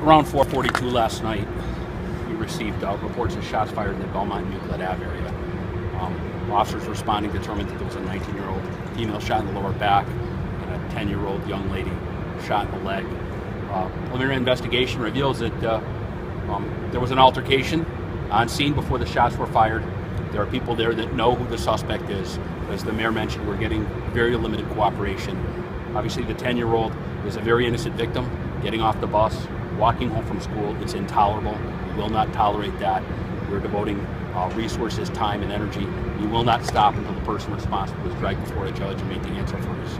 Around 4:42 last night, we received reports of shots fired in the Belmont and Euclid Ave area. Officers responding determined that there was a 19-year-old female shot in the lower back and a 10-year-old young lady shot in the leg. Preliminary investigation reveals that there was an altercation on scene before the shots were fired. There are people there that know who the suspect is. As the mayor mentioned, we're getting very limited cooperation. Obviously, the 10-year-old is a very innocent victim, getting off the bus, walking home from school. It's intolerable. We will not tolerate that. We're devoting resources, time, and energy. We will not stop until the person responsible is dragged before a judge and made to answer for his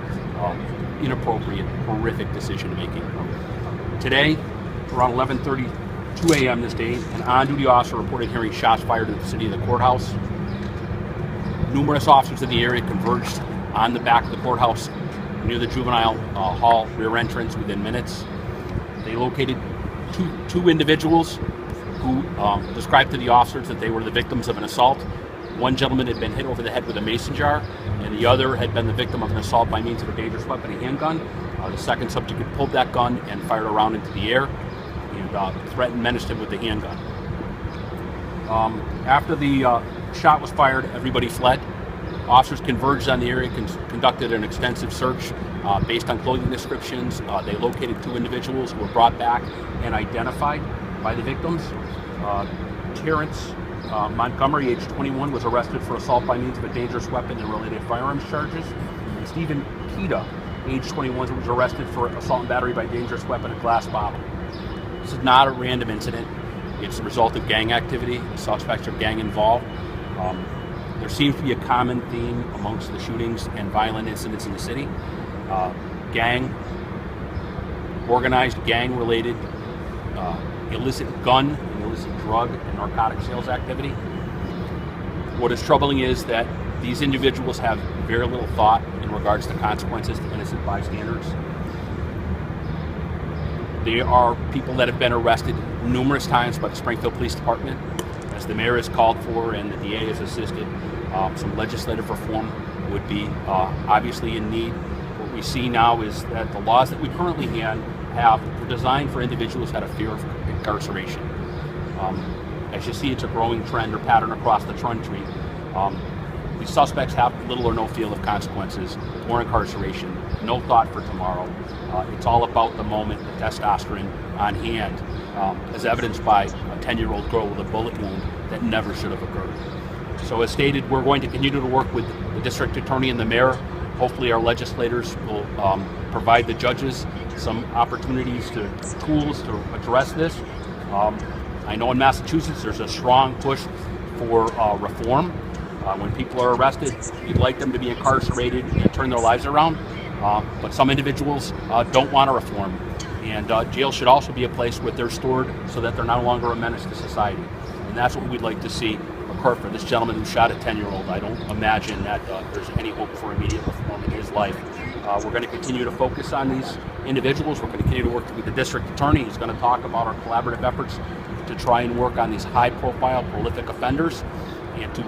inappropriate, horrific decision-making. Today, around 11:32 a.m. this day, an on-duty officer reported hearing shots fired in the vicinity of the courthouse. Numerous officers in the area converged on the back of the courthouse near the juvenile hall rear entrance within minutes. They located two individuals who described to the officers that they were the victims of an assault. One gentleman had been hit over the head with a mason jar, and the other had been the victim of an assault by means of a dangerous weapon, a handgun. The second subject had pulled that gun and fired a round into the air and threatened, menaced him with the handgun. After the shot was fired, everybody fled. Officers converged on the area, conducted an extensive search based on clothing descriptions. They located two individuals who were brought back and identified by the victims. Terrence Montgomery, age 21, was arrested for assault by means of a dangerous weapon and related firearms charges. And Stephen Kita, age 21, was arrested for assault and battery by dangerous weapon, a glass bottle. This is not a random incident. It's the result of gang activity. The suspects are gang involved. There seems to be a common theme amongst the shootings and violent incidents in the city. Organized gang-related illicit gun and illicit drug and narcotic sales activity. What is troubling is that these individuals have very little thought in regards to consequences to innocent bystanders. They are people that have been arrested numerous times by the Springfield Police Department. As the mayor has called for and the DA has assisted, some legislative reform would be obviously in need. What we see now is that the laws that we currently have were designed for individuals that have fear of incarceration. As you see, it's a growing trend or pattern across the country. These suspects have little or no feel of consequences or incarceration, no thought for tomorrow. It's all about the moment, the testosterone on hand, as evidenced by a 10-year-old girl with a bullet wound that never should have occurred. So as stated, we're going to continue to work with the district attorney and the mayor. Hopefully our legislators will provide the judges some opportunities, tools to address this. I know in Massachusetts there's a strong push for reform. When people are arrested, we'd like them to be incarcerated and turn their lives around. But some individuals don't want to reform. And jail should also be a place where they're stored so that they're no longer a menace to society. And that's what we'd like to see occur for this gentleman who shot a 10-year-old. I don't imagine that there's any hope for immediate reform in his life. We're going to continue to focus on these individuals. We're going to continue to work with the district attorney. He's going to talk about our collaborative efforts to try and work on these high-profile, prolific offenders and to